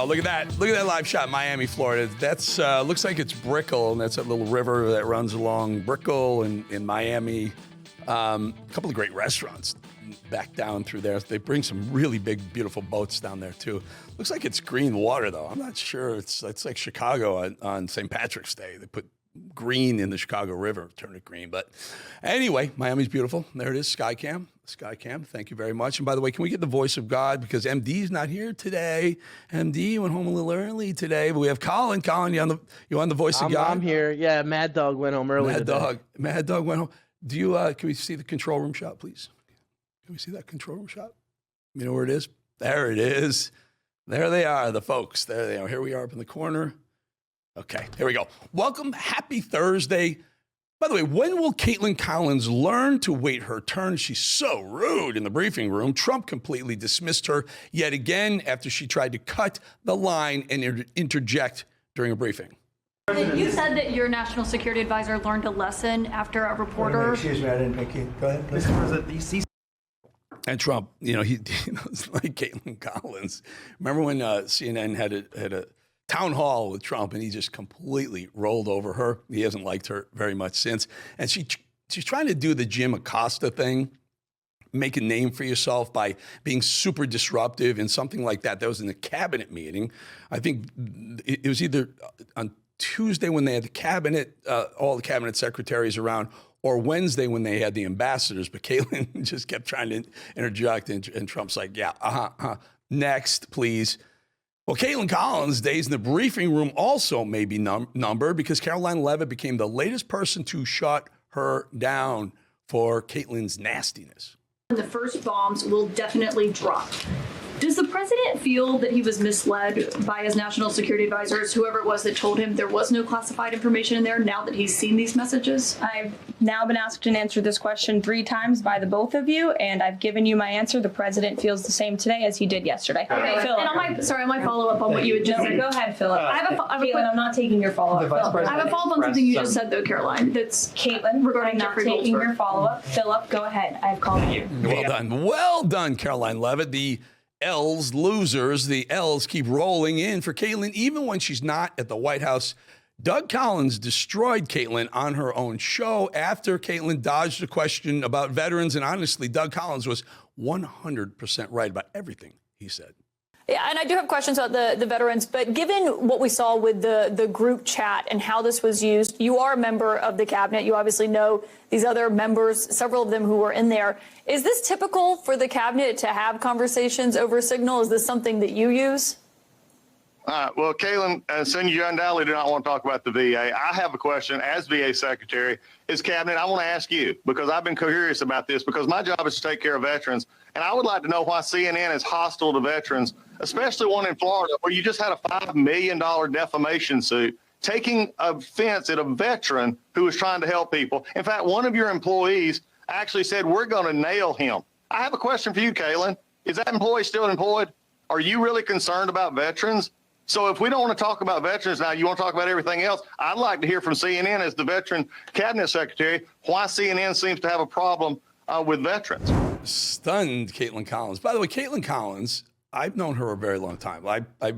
go. Look at that. Look at that live shot, Miami, Florida. That's looks like it's Brickell, and that's that little river that runs along Brickell in Miami. A couple of great restaurants back down through there. They bring some really big, beautiful boats down there, too. Looks like it's green water, though. I'm not sure. It's like Chicago on St. Patrick's Day. They put green in the Chicago River, turn it green. But anyway, Miami's beautiful. There it is, Skycam. Skycam, thank you very much. And by the way, can we get the voice of God? Because MD's not here today. MD went home a little early today, but we have Colin. Colin, you on the voice of God? I'm here. Yeah, Mad Dog went home early today. Mad Dog went home. Do you, can we see the control room shot, please? Can we see that control room shot? You know where it is? There it is. There they are, the folks. There they are. Here we are up in the corner. Okay, here we go. Welcome. Happy Thursday. By the way, when will Caitlin Collins learn to wait her turn? She's so rude in the briefing room. Trump completely dismissed her yet again after she tried to cut the line and interject during a briefing. You said that your national security advisor learned a lesson after a reporter. Excuse me, I didn't make you. Go ahead, please. And Trump, you know, he was like Caitlin Collins. Remember when CNN had a town hall with Trump, and he just completely rolled over her. He hasn't liked her very much since. And she's trying to do the Jim Acosta thing, make a name for yourself by being super disruptive and something like that. That was in the cabinet meeting. I think it was either on Tuesday when they had the cabinet, all the cabinet secretaries around, or Wednesday when they had the ambassadors. But Caitlin just kept trying to interject, and Trump's like, yeah, next, please. Well, Caitlin Collins' days in the briefing room also may be numbered because Caroline Leavitt became the latest person to shut her down for Caitlin's nastiness. The first bombs will definitely drop. Does the president feel that he was misled by his national security advisors, whoever it was that told him there was no classified information in there, now that he's seen these messages? I've now been asked and answered this question 3 times by the both of you, and I've given you my answer. The president feels the same today as he did yesterday. Okay, Philip. And on my follow-up on what you had just said. Go ahead, Philip. Caitlin, I'm not taking your follow-up. I have a follow-up on something you just said, though, Caroline. That's Caitlin, regarding I'm not taking your follow-up. Philip, go ahead. I've called you. Well done, Caroline Leavitt. The L's, losers, the L's keep rolling in for Caitlin, even when she's not at the White House. Doug Collins destroyed Caitlin on her own show after Caitlin dodged a question about veterans. And honestly, Doug Collins was 100% right about everything he said. Yeah, and I do have questions about the veterans, but given what we saw with the group chat and how this was used, you are a member of the cabinet. You obviously know these other members, several of them who were in there. Is this typical for the cabinet to have conversations over Signal? Is this something that you use? Well, Caitlin, Senator, you undoubtedly do not want to talk about the VA. I have a question as VA Secretary. As Cabinet, I want to ask you, because I've been curious about this, because my job is to take care of veterans, and I would like to know why CNN is hostile to veterans, especially one in Florida, where you just had a $5 million defamation suit taking offense at a veteran who was trying to help people. In fact, one of your employees actually said, we're going to nail him. I have a question for you, Caitlin. Is that employee still employed? Are you really concerned about veterans? So if we don't want to talk about veterans now, you want to talk about everything else, I'd like to hear from CNN as the Veteran Cabinet Secretary why CNN seems to have a problem with veterans. Stunned Caitlin Collins. By the way, Caitlin Collins, I've known her a very long time. I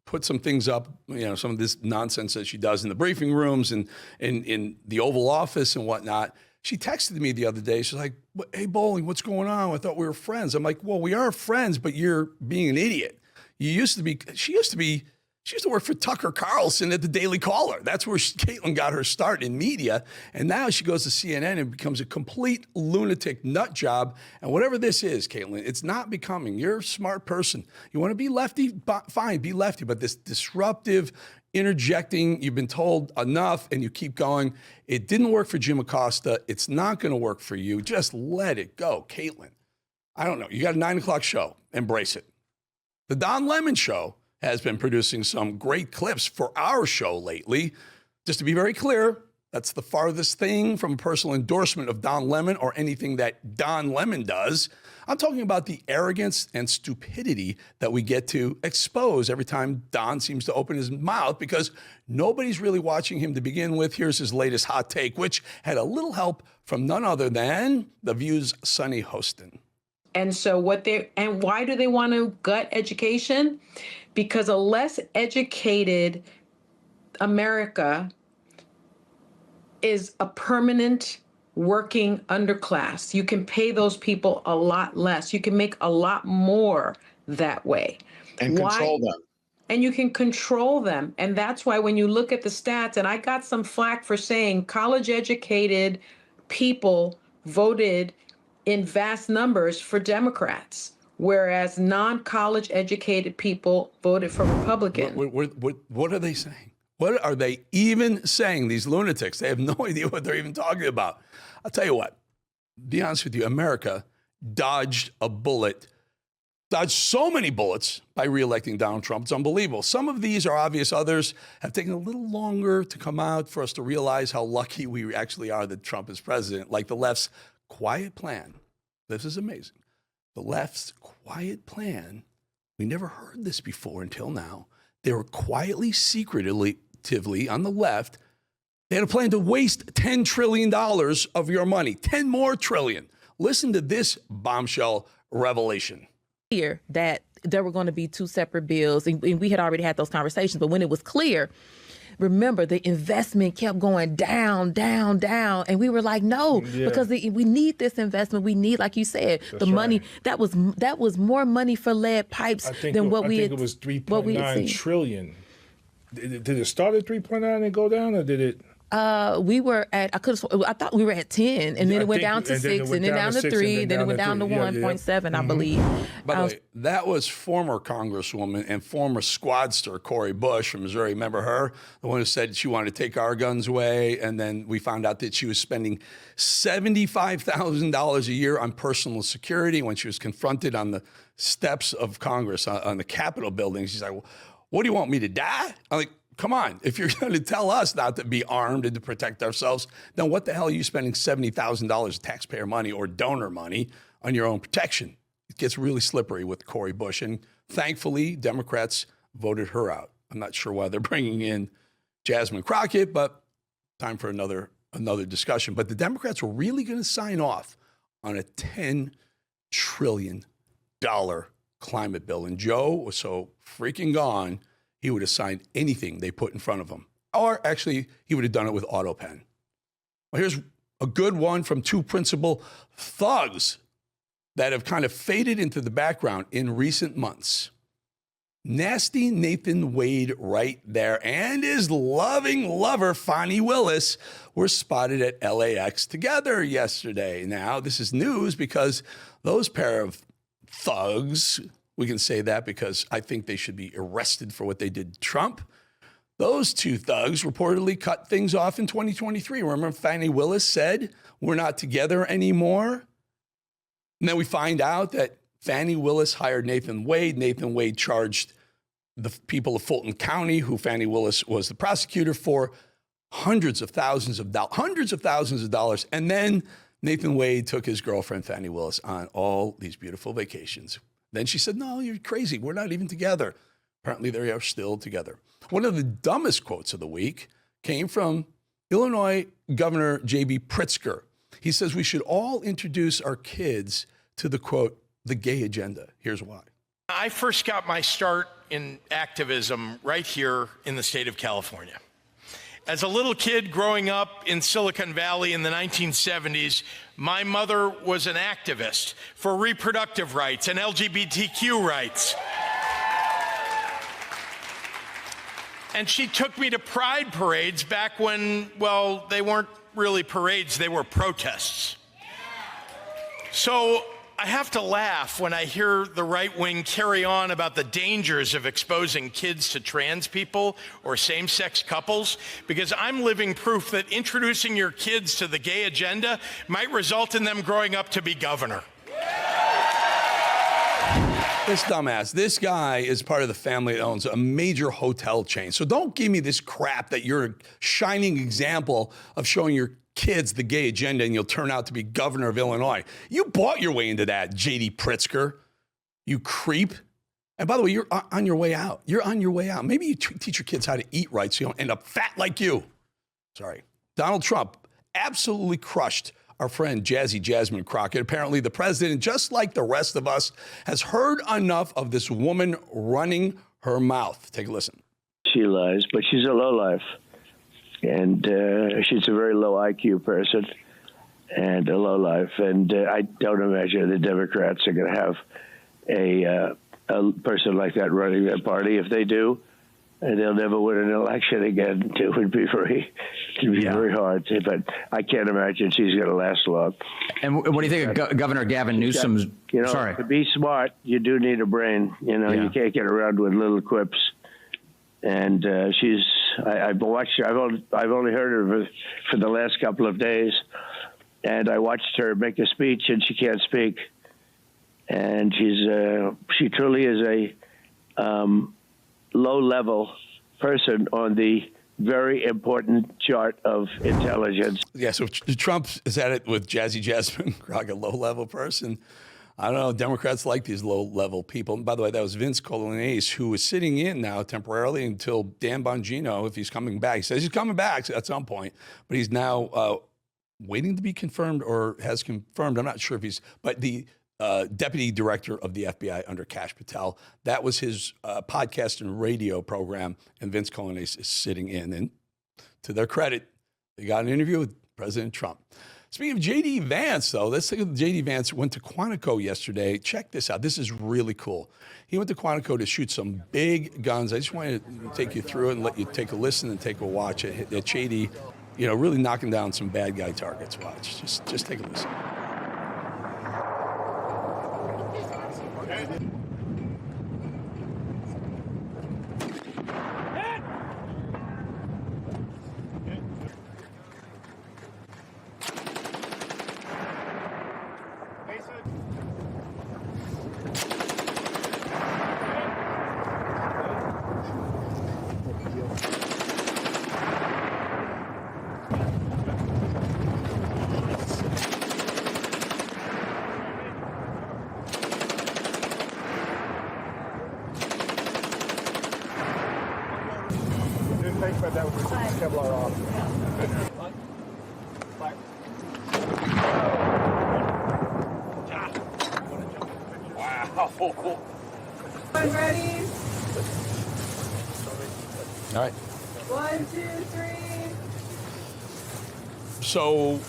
put some things up, you know, some of this nonsense that she does in the briefing rooms and in the Oval Office and whatnot. She texted me the other day. She's like, hey, Bolling, what's going on? I thought we were friends. I'm like, well, we are friends, but you're being an idiot. She used to work for Tucker Carlson at the Daily Caller. That's where Caitlin got her start in media. And now she goes to CNN and becomes a complete lunatic nut job. And whatever this is, Caitlin, it's not becoming. You're a smart person. You want to be lefty? Fine, be lefty. But this disruptive, interjecting, you've been told enough and you keep going. It didn't work for Jim Acosta. It's not going to work for you. Just let it go, Caitlin. I don't know. You got a 9 o'clock show. Embrace it. The Don Lemon Show has been producing some great clips for our show lately. Just to be very clear, that's the farthest thing from a personal endorsement of Don Lemon or anything that Don Lemon does. I'm talking about the arrogance and stupidity that we get to expose every time Don seems to open his mouth because nobody's really watching him to begin with. Here's his latest hot take, which had a little help from none other than The View's Sonny Hostin. And so why do they want to gut education? Because a less educated America is a permanent working underclass. You can pay those people a lot less. You can make a lot more that way. And control them. And you can control them. And that's why when you look at the stats, and I got some flack for saying college educated people voted in vast numbers for Democrats, whereas non-college educated people voted for Republicans. What are they saying? What are they even saying, these lunatics? They have no idea what they're even talking about. I'll tell you what, be honest with you, America dodged a bullet, dodged so many bullets by reelecting Donald Trump. It's unbelievable. Some of these are obvious. Others have taken a little longer to come out for us to realize how lucky we actually are that Trump is president, like the left's quiet plan. This is amazing. The left's quiet plan, we never heard this before until now. They were quietly, secretively on the left. They had a plan to waste $10 trillion of your money, 10 more trillion. Listen to this bombshell revelation. Here that there were going to be two separate bills, and we had already had those conversations, but when it was clear, remember, the investment kept going down, down, down. And we were like, no, because we need this investment. We need, like you said, the money. That was more money for lead pipes than what we had. I think it was 3.9 trillion. Did it start at 3.9 and go down, or did it? We were at, I thought we were at 10, and then it went down to 6, and then down to 3, then it went down to 1.7, I believe. By the way, that was former Congresswoman and former squadster Cori Bush from Missouri. Remember her? The one who said she wanted to take our guns away, and then we found out that she was spending $75,000 a year on personal security when she was confronted on the steps of Congress, on the Capitol building. She's like, well, what do you want me to die? I'm like, come on, if you're going to tell us not to be armed and to protect ourselves, then what the hell are you spending $70,000 of taxpayer money or donor money on your own protection? It gets really slippery with Cori Bush. And thankfully, Democrats voted her out. I'm not sure why they're bringing in Jasmine Crockett, but time for another discussion. But the Democrats were really going to sign off on a $10 trillion climate bill. And Joe was so freaking gone, he would have signed anything they put in front of him. Or actually, he would have done it with AutoPen. Well, here's a good one from two principal thugs that have kind of faded into the background in recent months. Nasty Nathan Wade right there and his loving lover, Fani Willis, were spotted at LAX together yesterday. Now, this is news because those pair of thugs, we can say that because I think they should be arrested for what they did to Trump. Those two thugs reportedly cut things off in 2023. Remember, Fani Willis said, we're not together anymore. And then we find out that Fani Willis hired Nathan Wade. Nathan Wade charged the people of Fulton County, who Fani Willis was the prosecutor for, hundreds of thousands of dollars. And then Nathan Wade took his girlfriend, Fani Willis, on all these beautiful vacations. Then she said, no, you're crazy. We're not even together. Apparently, they are still together. One of the dumbest quotes of the week came from Illinois Governor J.B. Pritzker. He says we should all introduce our kids to the, quote, the gay agenda. Here's why. I first got my start in activism right here in the state of California. As a little kid growing up in Silicon Valley in the 1970s, my mother was an activist for reproductive rights and LGBTQ rights. And she took me to pride parades back when, well, they weren't really parades, they were protests. So I have to laugh when I hear the right wing carry on about the dangers of exposing kids to trans people or same-sex couples, because I'm living proof that introducing your kids to the gay agenda might result in them growing up to be governor. This dumbass, this guy is part of the family that owns a major hotel chain. So don't give me this crap that you're a shining example of showing your kids the gay agenda and you'll turn out to be governor of Illinois. You bought your way into that, J.D. Pritzker, you creep. And by the way, you're on your way out. You're on your way out. Maybe you teach your kids how to eat right so you don't end up fat like you. Sorry. Donald Trump absolutely crushed our friend Jazzy Jasmine Crockett. Apparently, the president, just like the rest of us, has heard enough of this woman running her mouth. Take a listen. She lies, but she's a lowlife. And she's a very low IQ person and a lowlife. And I don't imagine the Democrats are going to have a person like that running their party. If they do, they'll never win an election again. It would be very hard. But I can't imagine she's going to last long. And what do you think of Governor Gavin Newsom's? Sorry. To be smart, you do need a brain. You can't get around with little quips. And I've watched her. I've only heard of her for the last couple of days, and I watched her make a speech, and she can't speak. And she truly is a low-level person on the very important chart of intelligence. Yeah, so Trump is at it with Jazzy Jasmine Crockett, low-level person. I don't know. Democrats like these low-level people. And by the way, that was Vince Coglianese, who is sitting in now temporarily until Dan Bongino, if he's coming back. He says he's coming back at some point, but he's now waiting to be confirmed or has confirmed. I'm not sure if he's, but the deputy director of the FBI under Kash Patel, that was his podcast and radio program, and Vince Coglianese is sitting in. And to their credit, they got an interview with President Trump. Speaking of J.D. Vance, though, let's think of J.D. Vance went to Quantico yesterday. Check this out. This is really cool. He went to Quantico to shoot some big guns. I just wanted to take you through it and let you take a listen and take a watch at J.D., really knocking down some bad guy targets. Watch. Just take a listen. Ready? All right. 1, 2, 3. So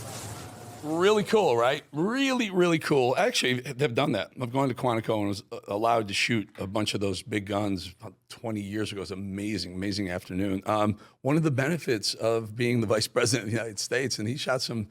really cool, right? Really, really cool. Actually, they've done that. I've gone to Quantico and was allowed to shoot a bunch of those big guns about 20 years ago. It was amazing, amazing afternoon. One of the benefits of being the vice president of the United States, and he shot some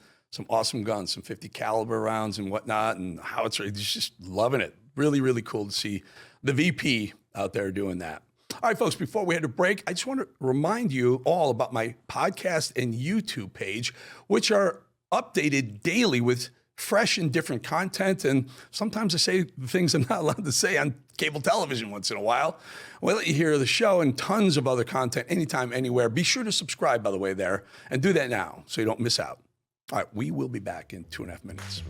awesome guns, some 50 caliber rounds and whatnot, and howitzer. He's just loving it. Really, really cool to see the VP out there doing that. All right, folks, before we head to break, I just want to remind you all about my podcast and YouTube page, which are updated daily with fresh and different content. And sometimes I say things I'm not allowed to say on cable television once in a while. We'll let you hear the show and tons of other content anytime, anywhere. Be sure to subscribe, by the way, there, and do that now so you don't miss out. All right, we will be back in 2.5 minutes.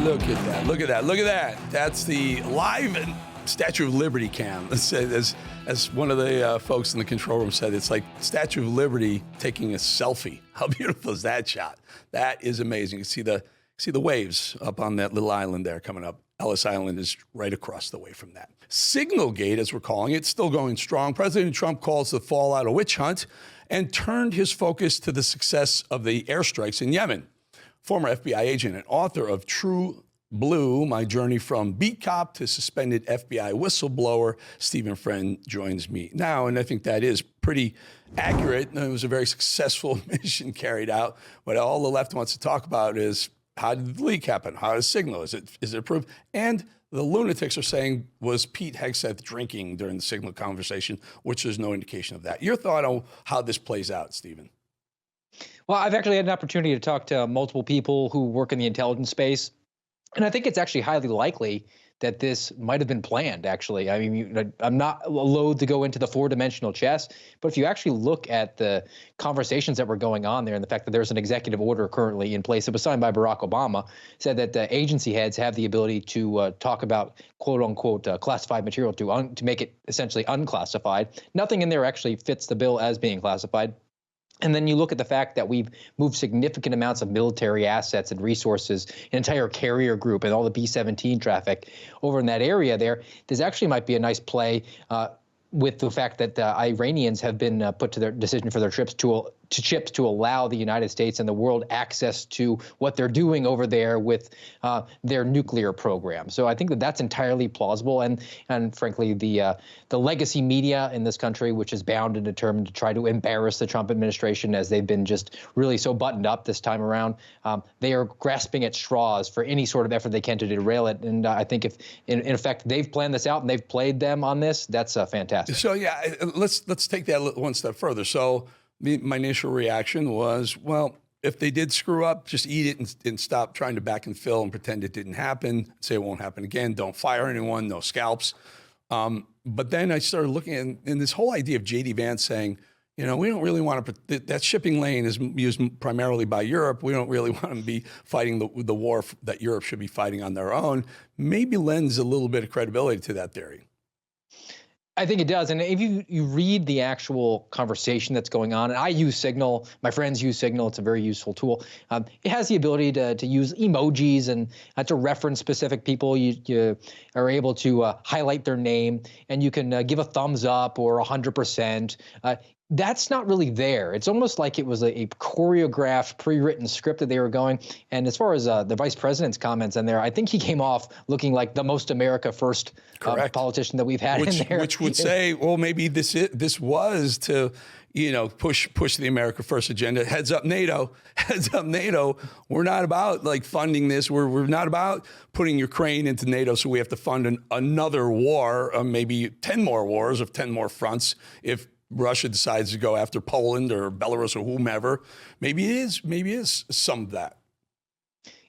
Look at that. Look at that. Look at that. That's the live Statue of Liberty cam. As one of the folks in the control room said, it's like Statue of Liberty taking a selfie. How beautiful is that shot? That is amazing. You see the waves up on that little island there coming up. Ellis Island is right across the way from that. Signalgate, as we're calling it, still going strong. President Trump calls the fallout a witch hunt and turned his focus to the success of the airstrikes in Yemen. Former FBI agent and author of True Blue, My Journey from Beat Cop to Suspended FBI Whistleblower, Stephen Friend joins me now. And I think that is pretty accurate. It was a very successful mission carried out. But all the left wants to talk about is, how did the leak happen? How does Signal? Is it approved? And the lunatics are saying, was Pete Hegseth drinking during the Signal conversation, which there's no indication of that. Your thought on how this plays out, Stephen? Well, I've actually had an opportunity to talk to multiple people who work in the intelligence space. And I think it's actually highly likely that this might have been planned, actually. I mean, I'm not loath to go into the four-dimensional chess, but if you actually look at the conversations that were going on there and the fact that there's an executive order currently in place that was signed by Barack Obama, said that the agency heads have the ability to talk about quote-unquote classified material to make it essentially unclassified. Nothing in there actually fits the bill as being classified. And then you look at the fact that we've moved significant amounts of military assets and resources, an entire carrier group and all the B-17 traffic over in that area there. There's actually might be a nice play with the fact that Iranians have been put to their decision for their chips to allow the United States and the world access to what they're doing over there with their nuclear program. So I think that that's entirely plausible. And frankly, the legacy media in this country, which is bound and determined to try to embarrass the Trump administration as they've been just really so buttoned up this time around, they are grasping at straws for any sort of effort they can to derail it. And I think if, in effect, they've planned this out and they've played them on this, that's fantastic. So yeah, let's take that one step further. So my initial reaction was, well, if they did screw up, just eat it and stop trying to back and fill and pretend it didn't happen. Say it won't happen again. Don't fire anyone. No scalps. But then I started looking at in this whole idea of J.D. Vance saying, we don't really want to. That shipping lane is used primarily by Europe. We don't really want to be fighting the war that Europe should be fighting on their own. Maybe lends a little bit of credibility to that theory. I think it does. And if you read the actual conversation that's going on, and I use Signal, my friends use Signal, it's a very useful tool. It has the ability to use emojis and to reference specific people. You are able to highlight their name, and you can give a thumbs up or 100%. That's not really there. It's almost like it was a choreographed, pre-written script that they were going. And as far as the vice president's comments in there, I think he came off looking like the most America first politician that we've had in there. Which would say, well, maybe this was to, push the America first agenda. Heads up NATO. We're not about like funding this. We're not about putting Ukraine into NATO, so we have to fund another war, maybe 10 more wars of 10 more fronts if Russia decides to go after Poland or Belarus or whomever. Maybe it is some of that.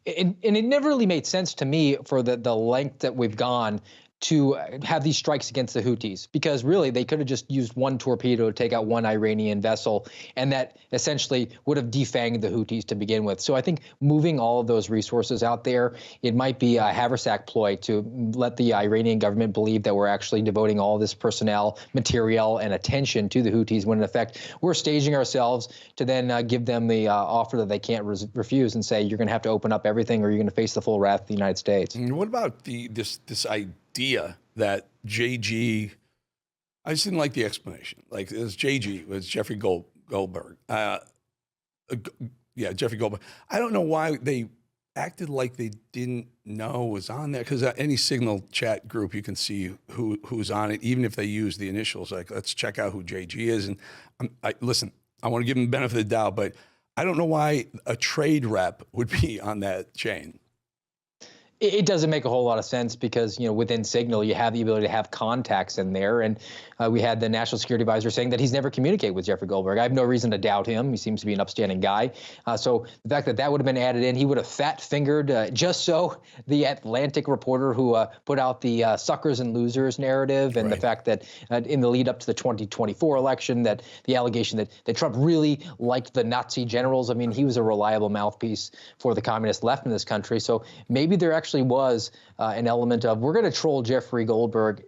And it never really made sense to me for the length that we've gone to have these strikes against the Houthis, because really they could have just used one torpedo to take out one Iranian vessel, and that essentially would have defanged the Houthis to begin with. So I think moving all of those resources out there, it might be a haversack ploy to let the Iranian government believe that we're actually devoting all this personnel, material, and attention to the Houthis, when in effect we're staging ourselves to then give them the offer that they can't refuse and say, you're going to have to open up everything or you're going to face the full wrath of the United States. And what about this idea that JG, I just didn't like the explanation. Like, it was JG, it was Jeffrey Goldberg. Jeffrey Goldberg. I don't know why they acted like they didn't know was on there, because any Signal chat group, you can see who's on it, even if they use the initials. Like, let's check out who JG is. And listen, I want to give them the benefit of the doubt, but I don't know why a trade rep would be on that chain. It doesn't make a whole lot of sense because, within Signal, you have the ability to have contacts in there. And we had the National Security Advisor saying that he's never communicated with Jeffrey Goldberg. I have no reason to doubt him. He seems to be an upstanding guy. So the fact that would have been added in, he would have fat-fingered just so the Atlantic reporter who put out the suckers and losers narrative, and the fact that in the lead up to the 2024 election, that the allegation that Trump really liked the Nazi generals. I mean, he was a reliable mouthpiece for the communist left in this country. So maybe there actually was an element of, we're going to troll Jeffrey Goldberg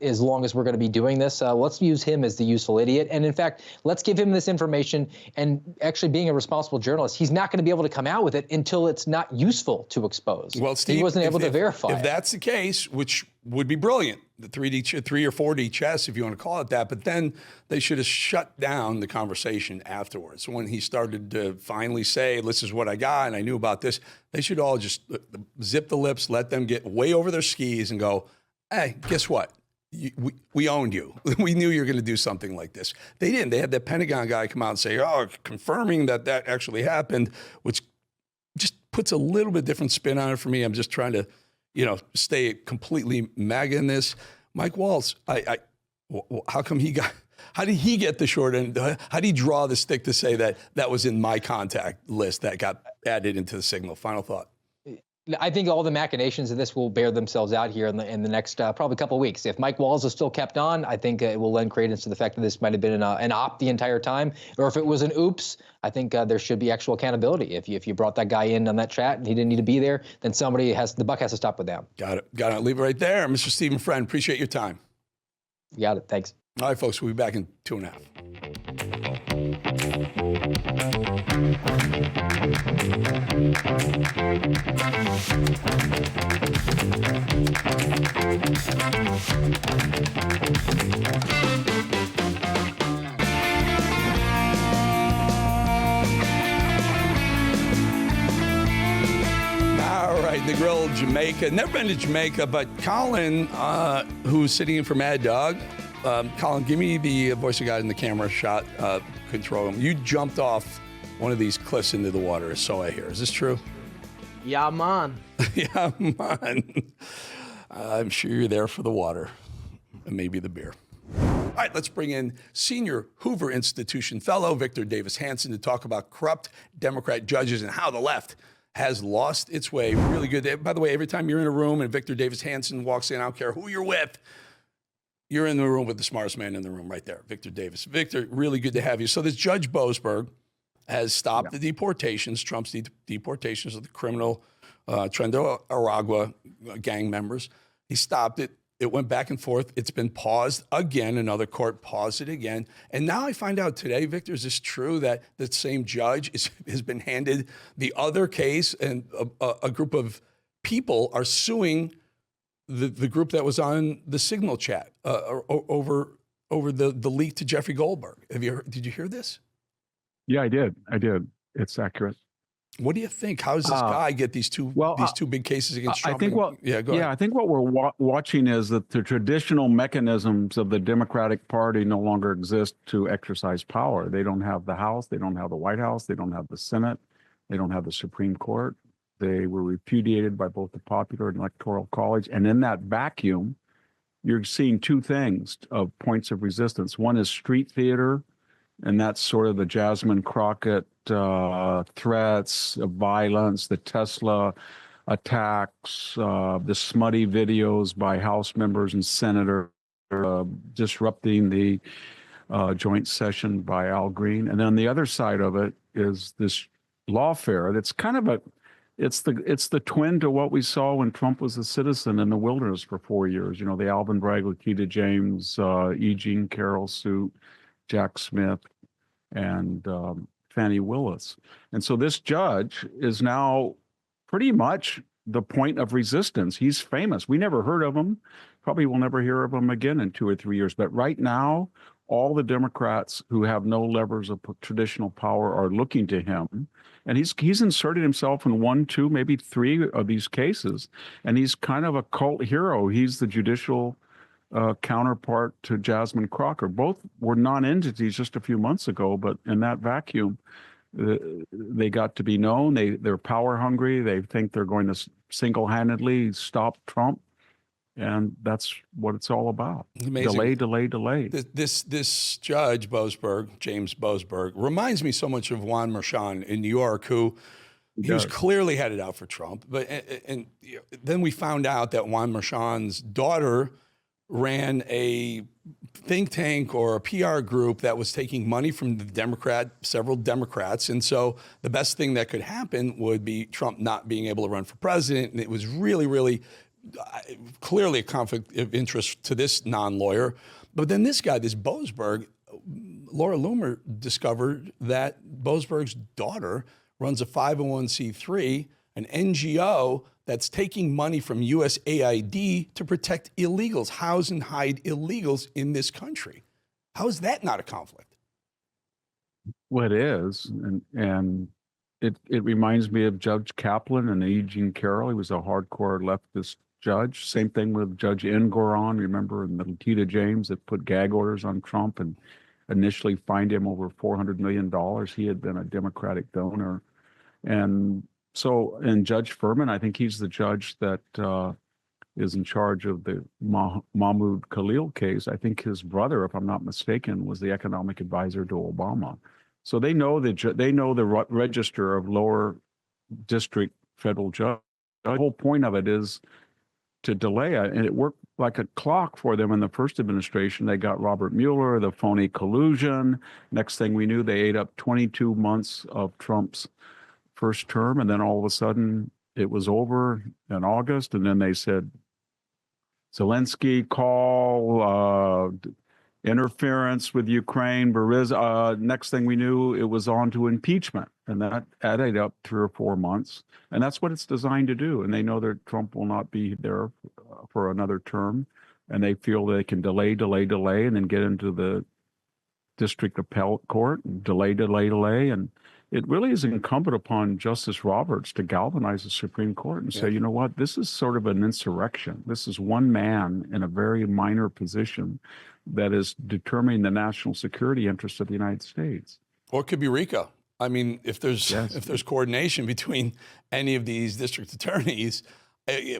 as long as we're going to be doing this. Let's use him as the useful idiot. And in fact, let's give him this information. And actually, being a responsible journalist, he's not going to be able to come out with it until it's not useful to expose. Well, Steve, he wasn't able to verify. If that's the case, which would be brilliant, the 3 or 4D chess, if you want to call it that, but then they should have shut down the conversation afterwards. When he started to finally say, this is what I got, and I knew about this, they should all just zip the lips, let them get way over their skis and go, hey, guess what? We owned you. We knew you were going to do something like this. They didn't. They had that Pentagon guy come out and say, confirming that actually happened, which just puts a little bit different spin on it for me. I'm just trying to, stay completely MAGA in this. Mike Waltz, how come how did he get the short end? How did he draw the stick to say that was in my contact list that got added into the Signal? Final thought. I think all the machinations of this will bear themselves out here in the next probably couple of weeks. If Mike Walls is still kept on, I think it will lend credence to the fact that this might have been an op the entire time. Or if it was an oops, I think there should be actual accountability. If you brought that guy in on that chat and he didn't need to be there, then the buck has to stop with them. Got it. Leave it right there. Mr. Stephen Friend, appreciate your time. You got it. Thanks. All right, folks, we'll be back in 2.5. All right, the grill, Jamaica. Never been to Jamaica, but Colin, who's sitting in for Mad Dog, Colin, give me the voice of God in the camera shot control room. You jumped off one of these cliffs into the water, so I hear. Is this true? Yeah, man. Yeah, man. I'm sure you're there for the water and maybe the beer. All right, let's bring in senior Hoover Institution fellow Victor Davis Hanson to talk about corrupt Democrat judges and how the left has lost its way. Really good. By the way, every time you're in a room and Victor Davis Hanson walks in, I don't care who you're with, you're in the room with the smartest man in the room right there, Victor Davis. Victor, really good to have you. So this Judge Boasberg has stopped the deportations, Trump's deportations of the criminal Trento Aragua gang members. He stopped it. It went back and forth. It's been paused again. Another court paused it again. And now I find out today, Victor, is this true that the same judge has been handed the other case and a group of people are suing the group that was on the Signal chat over the leak to Jeffrey Goldberg? Did you hear this? Yeah, I did. It's accurate. What do you think? How does this guy get these two big cases against Trump? I think I think what we're watching is that the traditional mechanisms of the Democratic Party no longer exist to exercise power. They don't have the House, they don't have the White House, they don't have the Senate, they don't have the Supreme Court. They were repudiated by both the popular and electoral college. And in that vacuum, you're seeing two things of points of resistance. One is street theater, and that's sort of the Jasmine Crockett threats of violence, the Tesla attacks, the smutty videos by House members and senators disrupting the joint session by Al Green. And then the other side of it is this lawfare that's kind of it's the twin to what we saw when Trump was a citizen in the wilderness for 4 years. You know, the Alvin Bragg, Lakita James, E. Jean Carroll suit, Jack Smith, and Fannie Willis. And so this judge is now pretty much the point of resistance. He's famous. We never heard of him. Probably will never hear of him again in 2 or 3 years. But right now, all the Democrats who have no levers of traditional power are looking to him. And he's inserted himself in 1, 2, maybe 3 of these cases. And he's kind of a cult hero. He's the judicial counterpart to Jasmine Crockett. Both were non-entities just a few months ago, but in that vacuum, they got to be known. They're power hungry. They think they're going to single-handedly stop Trump. And that's what it's all about. Amazing. Delay. This judge, Boasberg, James Boasberg, reminds me so much of Juan Merchan in New York, who he was clearly headed out for Trump. But and then we found out that Juan Merchan's daughter ran a think tank or a PR group that was taking money from several Democrats. And so the best thing that could happen would be Trump not being able to run for president. And it was really, really clearly a conflict of interest to this non-lawyer. But then this guy, this Boasberg, Laura Loomer discovered that Boasberg's daughter runs a 501c3, an NGO that's taking money from USAID to protect illegals, house and hide illegals in this country. How is that not a conflict? Well, it is. And it reminds me of Judge Kaplan and E. Jean Carroll. He was a hardcore leftist judge. Same thing with Judge Engoron, remember, and Lakita James that put gag orders on Trump and initially fined him over $400 million. He had been a Democratic donor. And Judge Furman, I think he's the judge that is in charge of the Mahmoud Khalil case. I think his brother, if I'm not mistaken, was the economic advisor to Obama. So they know the register of lower district federal judges. The whole point of it is to delay it. And it worked like a clock for them in the first administration. They got Robert Mueller, the phony collusion. Next thing we knew, they ate up 22 months of Trump's first term. And then all of a sudden it was over in August. And then they said, Zelensky call, interference with Ukraine, next thing we knew, it was on to impeachment. And that added up 3 or 4 months. And that's what it's designed to do. And they know that Trump will not be there for another term. And they feel they can delay, and then get into the district appellate court, delay. And it really is incumbent upon Justice Roberts to galvanize the Supreme Court and say, you know what, this is sort of an insurrection. This is one man in a very minor position that is determining the national security interests of the United States. Or it could be RICO. I mean, if there's coordination between any of these district attorneys,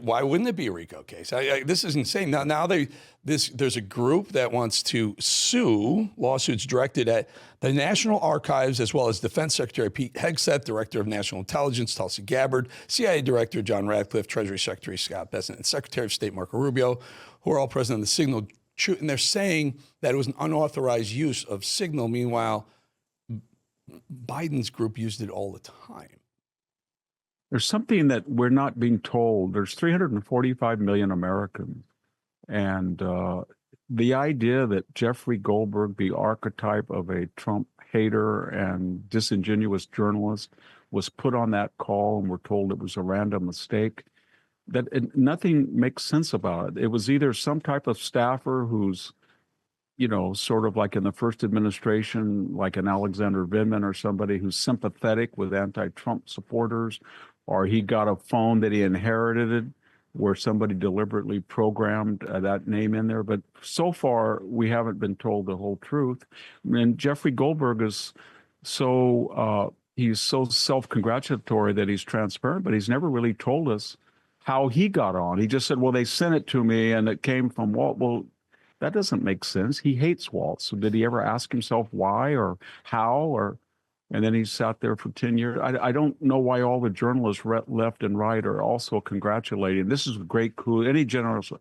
why wouldn't it be a RICO case? This is insane. Now there's a group that wants to sue, lawsuits directed at the National Archives, as well as Defense Secretary Pete Hegseth, Director of National Intelligence Tulsi Gabbard, CIA Director John Ratcliffe, Treasury Secretary Scott Bessent, and Secretary of State Marco Rubio, who are all present on the Signal shoot. And they're saying that it was an unauthorized use of Signal. Meanwhile, Biden's group used it all the time. There's something that we're not being told. There's 345 million Americans. And the idea that Jeffrey Goldberg, the archetype of a Trump hater and disingenuous journalist, was put on that call and we're told it was a random mistake, nothing makes sense about it. It was either some type of staffer who's, sort of like in the first administration, like an Alexander Vindman or somebody who's sympathetic with anti-Trump supporters, or he got a phone that he inherited where somebody deliberately programmed that name in there. But so far, we haven't been told the whole truth. And Jeffrey Goldberg is he's so self-congratulatory that he's transparent, but he's never really told us how he got on. He just said, well, they sent it to me and it came from Walt. Well, that doesn't make sense. He hates Walt. So did he ever ask himself why or how? And then he sat there for 10 years. I don't know why all the journalists left and right are also congratulating. This is a great coup. Any journalist,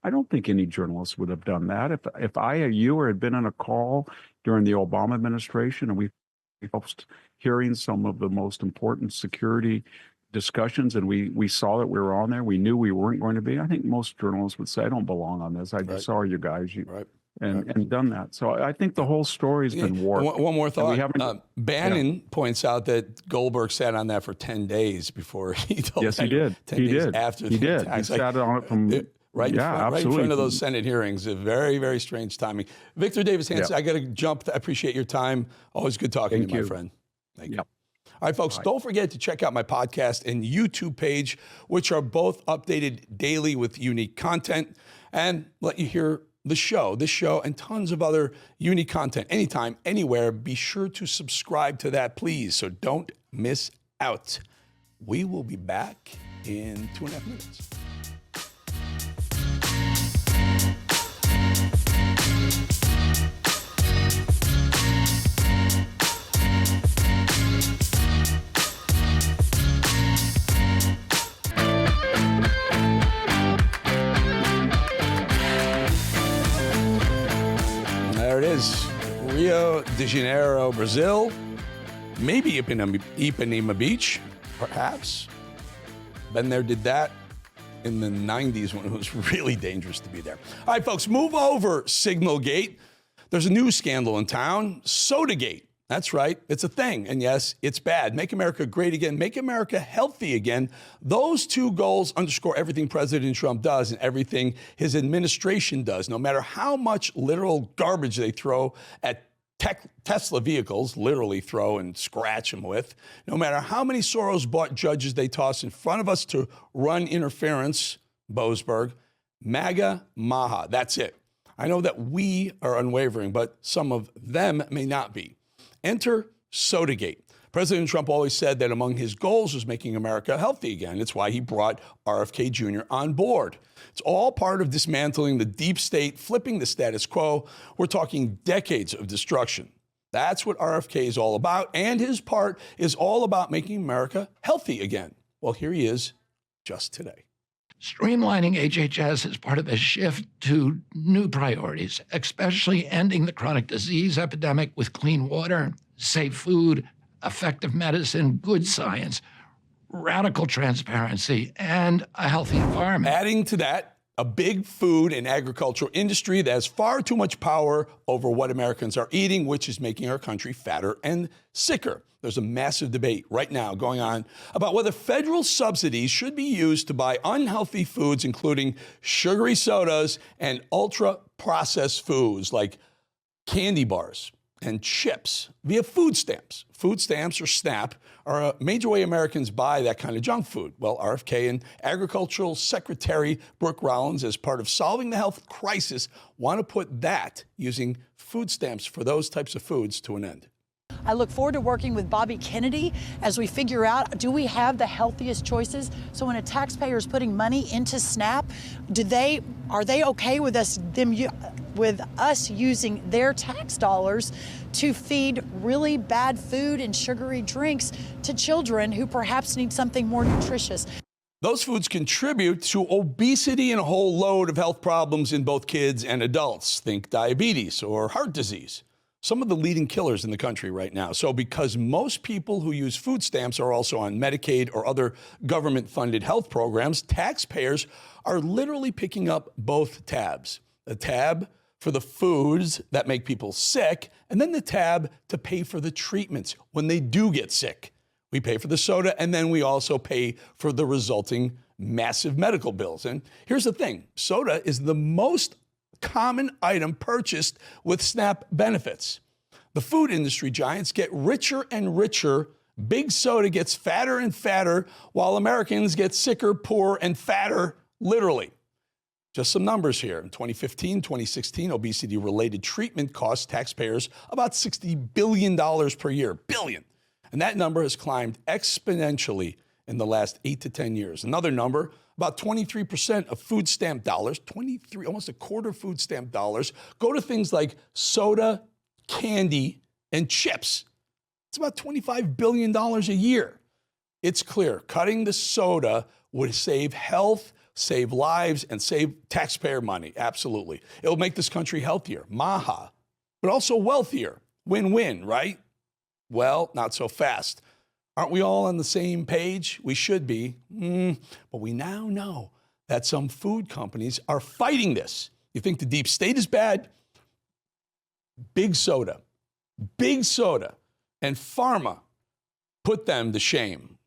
I don't think any journalist would have done that. If I or you had been on a call during the Obama administration and we helped hearing some of the most important security discussions and we saw that we were on there, we knew we weren't going to be, I think most journalists would say, I don't belong on this. I just saw you guys. And done that. So I think the whole story's been warped. One more thought. Bannon points out that Goldberg sat on that for 10 days before he told Yes, he did. 10 days after the attack. He sat on it from... Right in front of those Senate hearings. A very, very strange timing. Victor Davis Hanson, I got to jump. I appreciate your time. Always good talking to you, my friend. Thank you. All right, folks, don't forget to check out my podcast and YouTube page, which are both updated daily with unique content, and let you hear this show, and tons of other unique content anytime, anywhere. Be sure to subscribe to that, please, so don't miss out. We will be back in 2.5 minutes. There it is, Rio de Janeiro, Brazil. Maybe Ipanema Beach, perhaps. Been there, did that in the 90s when it was really dangerous to be there. All right, folks, move over Signalgate. There's a new scandal in town, Sodagate. That's right, it's a thing. And yes, it's bad. Make America great again, make America healthy again. Those two goals underscore everything President Trump does and everything his administration does, no matter how much literal garbage they throw at Tesla vehicles, literally throw and scratch them with, no matter how many Soros-bought judges they toss in front of us to run interference, Boasberg, MAGA, Maha, that's it. I know that we are unwavering, but some of them may not be. Enter Sodagate. President Trump always said that among his goals was making America healthy again. It's why he brought RFK Jr. on board. It's all part of dismantling the deep state, flipping the status quo. We're talking decades of destruction. That's what RFK is all about, and his part is all about making America healthy again. Well, here he is just today. Streamlining HHS is part of a shift to new priorities, especially ending the chronic disease epidemic with clean water, safe food, effective medicine, good science, radical transparency, and a healthy environment. Adding to that, a big food and agricultural industry that has far too much power over what Americans are eating, which is making our country fatter and sicker. There's a massive debate right now going on about whether federal subsidies should be used to buy unhealthy foods, including sugary sodas and ultra-processed foods like candy bars and chips via food stamps. Food stamps, or SNAP, are a major way Americans buy that kind of junk food. Well, RFK and Agricultural Secretary Brooke Rollins, as part of solving the health crisis, want to put that, using food stamps for those types of foods, to an end. I look forward to working with Bobby Kennedy as we figure out, do we have the healthiest choices? So when a taxpayer is putting money into SNAP, are they okay with us using their tax dollars to feed really bad food and sugary drinks to children who perhaps need something more nutritious? Those foods contribute to obesity and a whole load of health problems in both kids and adults. Think diabetes or heart disease. Some of the leading killers in the country right now. So because most people who use food stamps are also on Medicaid or other government-funded health programs, taxpayers are literally picking up both tabs. The tab for the foods that make people sick, and then the tab to pay for the treatments when they do get sick. We pay for the soda, and then we also pay for the resulting massive medical bills. And here's the thing, soda is the most common item purchased with SNAP benefits. The food industry giants get richer and richer. Big soda gets fatter and fatter, while Americans get sicker, poorer, and fatter, literally. Just some numbers here. In 2015, 2016, obesity-related treatment cost taxpayers about $60 billion per year. Billion. And that number has climbed exponentially in the last 8 to 10 years. Another number, about 23% of food stamp dollars, almost a quarter of food stamp dollars, go to things like soda, candy, and chips. It's about $25 billion a year. It's clear cutting the soda would save health, save lives, and save taxpayer money. Absolutely. It will make this country healthier, MAGA, but also wealthier. Win-win, right? Well, not so fast. Aren't we all on the same page? We should be. But we now know that some food companies are fighting this. You think the deep state is bad? Big soda, and pharma put them to shame.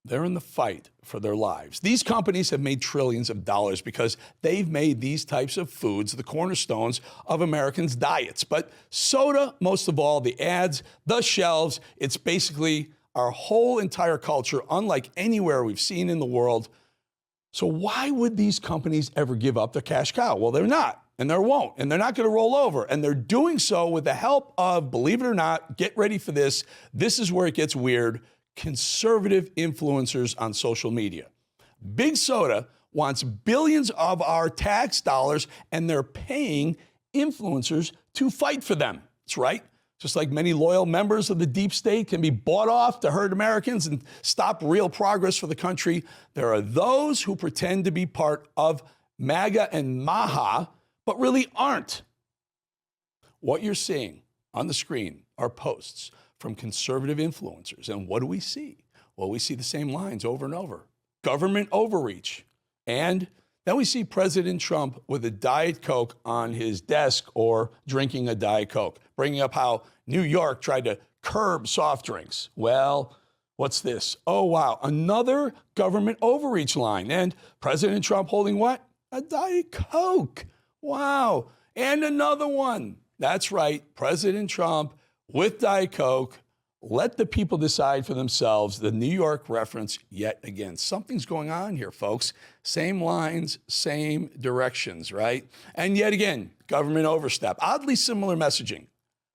They're in the fight for their lives. These companies have made trillions of dollars because they've made these types of foods the cornerstones of Americans' diets. But soda, most of all, the ads, the shelves, it's basically our whole entire culture, unlike anywhere we've seen in the world. So why would these companies ever give up their cash cow? Well, they're not, and they won't, and they're not going to roll over. And they're doing so with the help of, believe it or not, get ready for this. This is where it gets weird. Conservative influencers on social media. Big Soda wants billions of our tax dollars, and they're paying influencers to fight for them. That's right. Just like many loyal members of the deep state can be bought off to hurt Americans and stop real progress for the country, there are those who pretend to be part of MAGA and MAGA, but really aren't. What you're seeing on the screen are posts from conservative influencers. And what do we see? Well, we see the same lines over and over. Government overreach. And then we see President Trump with a Diet Coke on his desk or drinking a Diet Coke, bringing up how New York tried to curb soft drinks. Well, what's this? Oh, wow, another government overreach line. And President Trump holding what? A Diet Coke. Wow. And another one. That's right, President Trump with Diet Coke. Let the people decide for themselves. The New York reference yet again. Something's going on here, folks. Same lines, same directions, right? And yet again, government overstep. Oddly similar messaging.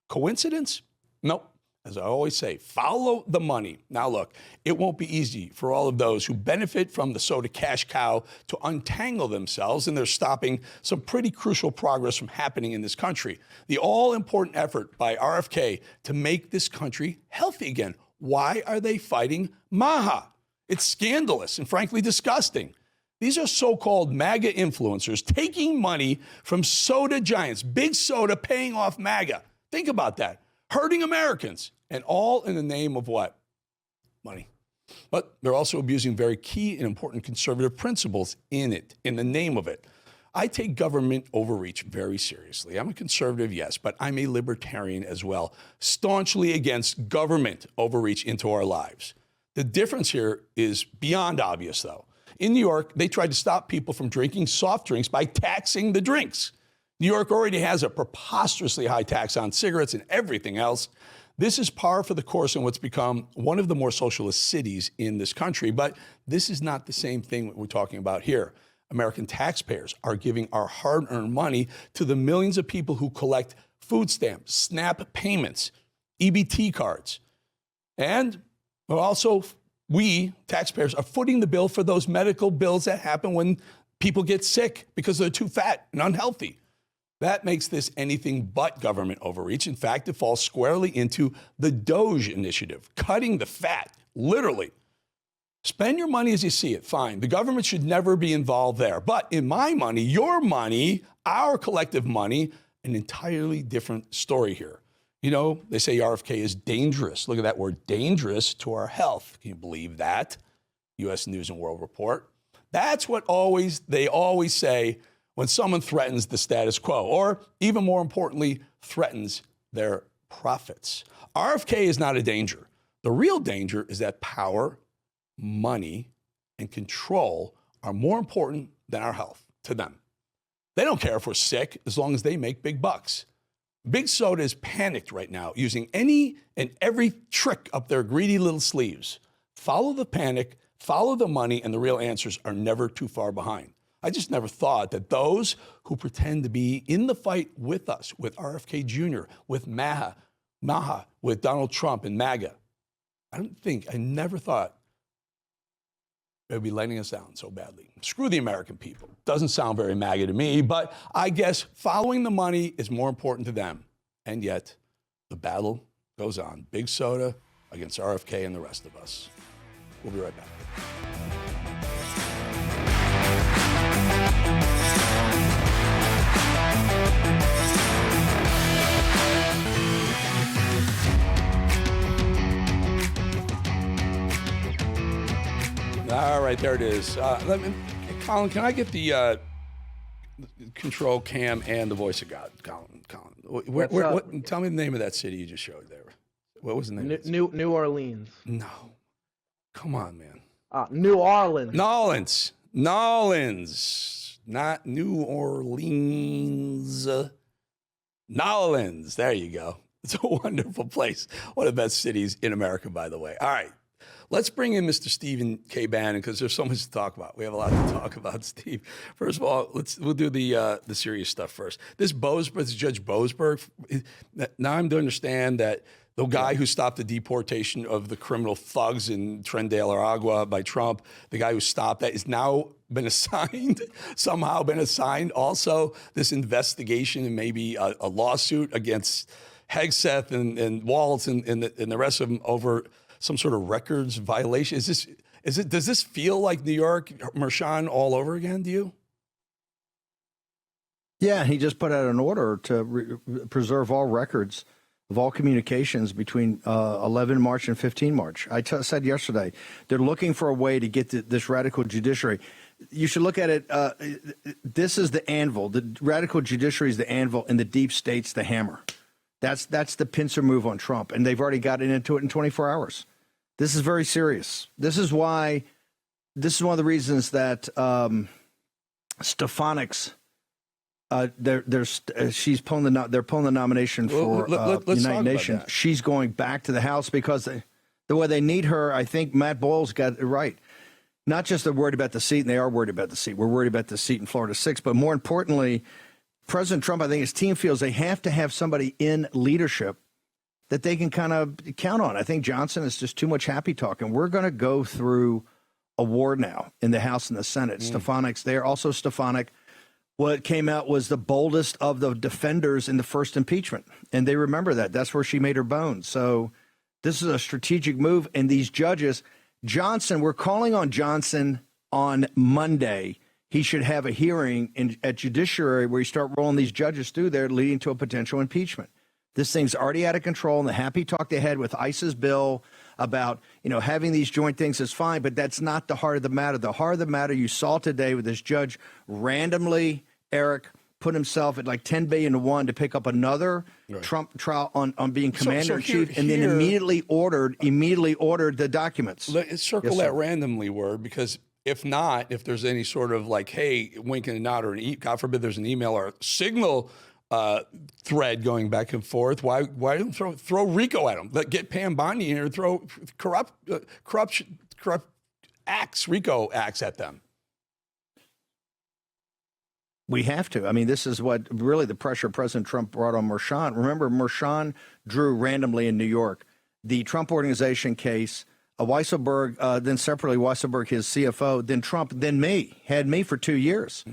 Coincidence? Nope. As I always say, follow the money. Now look, it won't be easy for all of those who benefit from the soda cash cow to untangle themselves, and they're stopping some pretty crucial progress from happening in this country. The all-important effort by RFK to make this country healthy again. Why are they fighting MAGA? It's scandalous and frankly disgusting. These are so-called MAGA influencers taking money from soda giants, big soda paying off MAGA. Think about that. Hurting Americans, and all in the name of what? Money. But they're also abusing very key and important conservative principles in the name of it. I take government overreach very seriously. I'm a conservative, yes, but I'm a libertarian as well, staunchly against government overreach into our lives. The difference here is beyond obvious, though. In New York, they tried to stop people from drinking soft drinks by taxing the drinks. New York already has a preposterously high tax on cigarettes and everything else. This is par for the course in what's become one of the more socialist cities in this country, but this is not the same thing that we're talking about here. American taxpayers are giving our hard-earned money to the millions of people who collect food stamps, SNAP payments, EBT cards. And also, we, taxpayers, are footing the bill for those medical bills that happen when people get sick because they're too fat and unhealthy. That makes this anything but government overreach. In fact, it falls squarely into the DOGE initiative, cutting the fat, literally. Spend your money as you see it, fine. The government should never be involved there. But in my money, your money, our collective money, an entirely different story here. You know, they say RFK is dangerous. Look at that word, dangerous to our health. Can you believe that? U.S. News and World Report. That's what they always say when someone threatens the status quo, or even more importantly, threatens their profits. RFK is not a danger. The real danger is that power, money, and control are more important than our health to them. They don't care if we're sick as long as they make big bucks. Big Soda is panicked right now, using any and every trick up their greedy little sleeves. Follow the panic, follow the money, and the real answers are never too far behind. I just never thought that those who pretend to be in the fight with us, with RFK Jr., with MAGA, with Donald Trump and MAGA, I never thought they would be letting us down so badly. Screw the American people. Doesn't sound very MAGA to me, but I guess following the money is more important to them. And yet, the battle goes on. Big Soda against RFK and the rest of us. We'll be right back. All right, there it is. Colin, can I get the control cam and the voice of God? Colin, tell me the name of that city you just showed there. What was the name? New Orleans. No. Come on, man. New Orleans. Nolans. Not New Orleans. Nolans. There you go. It's a wonderful place. One of the best cities in America, by the way. All right. Let's bring in Mr. Stephen K. Bannon because there's so much to talk about. We have a lot to talk about, Steve. First of all, we'll do the serious stuff first. This Judge Boasberg. Now I'm to understand that the guy who stopped the deportation of the criminal thugs in Tren de Aragua by Trump, the guy who stopped that, is now been assigned, somehow been assigned also this investigation and maybe a lawsuit against Hegseth and Waltz and the rest of them over some sort of records violation. Does this feel like New York Mershon all over again to you? Yeah, he just put out an order to preserve all records of all communications between 11 March and 15 March. I said yesterday, they're looking for a way to get this radical judiciary. You should look at it. This is the anvil. The radical judiciary is the anvil, and the deep state's the hammer. That's the pincer move on Trump, and they've already gotten into it in 24 hours. This is very serious. This is one of the reasons that Stefanik's they're pulling the nomination for United Nations. She's going back to the House because the way they need her. I think Matt Boyle's got it right. Not just they're worried about the seat, and they are worried about the seat. We're worried about the seat in Florida 6, but more importantly, President Trump, I think his team feels they have to have somebody in leadership that they can kind of count on. I think Johnson is just too much happy talking. We're going to go through a war now in the House and the Senate. Stefanik's there. Also Stefanik, what came out was the boldest of the defenders in the first impeachment. And they remember that. That's where she made her bones. So this is a strategic move. And these judges, Johnson, we're calling on Johnson on Monday. He should have a hearing at Judiciary where you start rolling these judges through there, leading to a potential impeachment. This thing's already out of control, and the happy talk they had with ICE's bill about, having these joint things is fine, but that's not the heart of the matter. The heart of the matter you saw today with this judge randomly, Eric, put himself at like 10 billion to 1 to pick up another Trump trial on being commander-in-chief, and then immediately ordered the documents. Let's circle that randomly word, because if not, if there's any sort of like, hey, wink and a nod, or God forbid there's an email or a signal thread going back and forth, why don't throw RICO at him? Get Pam Bondi in here, throw corrupt acts, RICO acts at them. We have to. I mean, this is what really the pressure President Trump brought on Mershon. Remember, Mershon drew randomly in New York. The Trump Organization case, Weisselberg, then separately Weisselberg, his CFO, then Trump, then me, had me for 2 years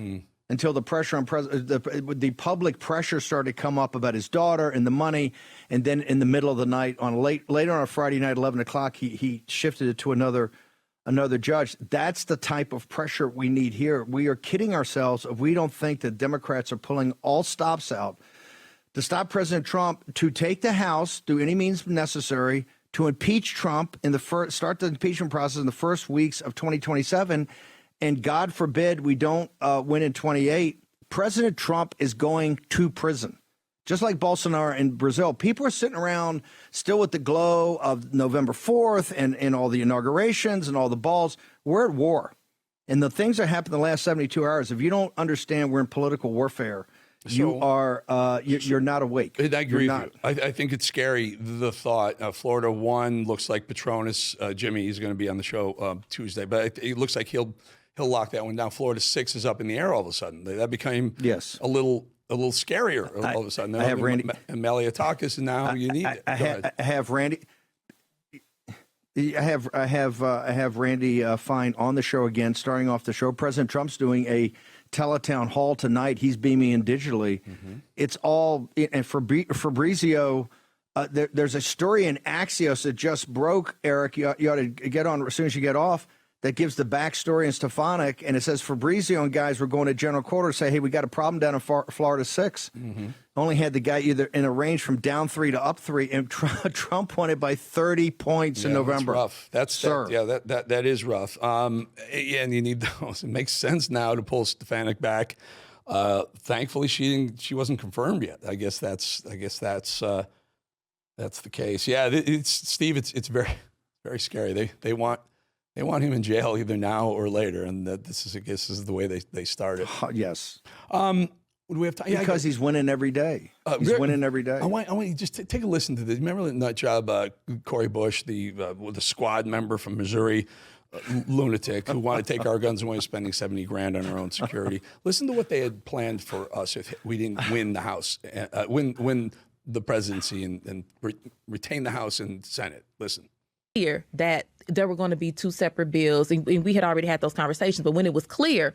until the pressure on the public pressure started to come up about his daughter and the money. And then in the middle of the night, later on a Friday night, 11 o'clock, he shifted it to another judge. That's the type of pressure we need here. We are kidding ourselves if we don't think that Democrats are pulling all stops out to stop President Trump, to take the House through any means necessary, to impeach Trump start the impeachment process in the first weeks of 2027. And God forbid we don't win in 28. President Trump is going to prison. Just like Bolsonaro in Brazil, people are sitting around still with the glow of November 4th and all the inaugurations and all the balls. We're at war. And the things that happened in the last 72 hours, if you don't understand we're in political warfare, you're not awake. I agree with you. I think it's scary, the thought. Florida 1 looks like Petronas. Jimmy is going to be on the show Tuesday, but it looks like he'll lock that one down. Florida 6 is up in the air all of a sudden. That became a little scarier all of a sudden. I have Randy Maliotakis, and now you need it. I have Randy. I have Randy Fine on the show again, starting off the show. President Trump's doing a teletown hall tonight. He's beaming in digitally. It's all, and Fabrizio, there's a story in Axios that just broke, Eric. You ought to get on as soon as you get off. That gives the backstory in Stefanik, and it says Fabrizio and guys were going to General Quarters, say, hey, we got a problem down in Florida 6. Only had the guy either in a range from down 3 to up 3, and Trump won it by 30 points in November. That's rough. That is rough. And you need those. It makes sense now to pull Stefanik back. Thankfully, she wasn't confirmed yet. I guess that's the case. Yeah, Steve. It's very, very scary. They want him in jail either now or later, and this is the way they started. Yes. Do we have time? Because he's winning every day. He's winning every day. I want you just take a listen to this. Remember the nut job Corey Bush, the squad member from Missouri, lunatic who wanted to take our guns away, spending $70,000 on our own security. Listen to what they had planned for us if we didn't win the House, win the presidency, and retain the House and Senate. Listen. Here that there were going to be 2 separate bills, and we had already had those conversations, but when it was clear,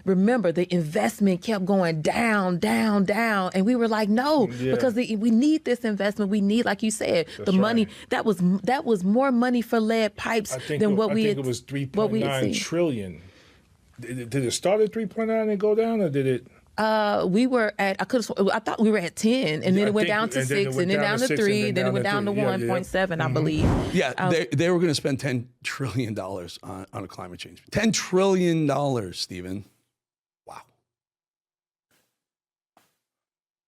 remember, the investment kept going down, down, down, and we were like, no, because we need this investment. We need, like you said, the money. That was more money for lead pipes than what we had. I think it was 3.9 trillion. Did it start at 3.9 and go down, or did it? We were at, I thought we were at 10, and then it went down to 6, and then down to 3, then it went down to 1.7, I believe. Yeah, they were going to spend $10 trillion on a climate change. $10 trillion, Stephen. Wow.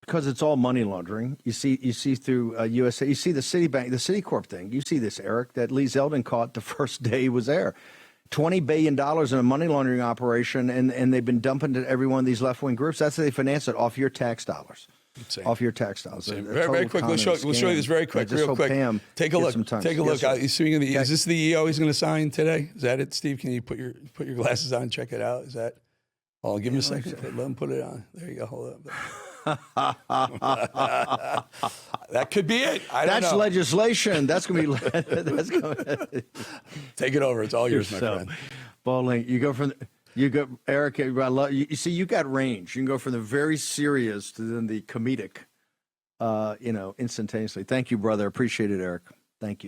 Because it's all money laundering. You see through USA. You see the Citibank, the Citicorp thing. You see this, Eric, that Lee Zeldin caught the first day he was there. $20 billion in a money laundering operation, and they've been dumping to every one of these left-wing groups. That's how they finance it, off your tax dollars. Off your tax dollars. Very quick. We'll show you this very quick, real quick. Take a look. Take a look. Is this the EO he's going to sign today? Is that it, Steve? Can you put your glasses on? Check it out. Is that? Oh, give him a second. Let him put it on. There you go. Hold up. That could be it. That's know. Legislation. That's going to be. Take it over. It's all yours, my friend. Bolling, you go, Eric. You see, you got range. You can go from the very serious to then the comedic. Instantaneously. Thank you, brother. Appreciate it, Eric. Thank you.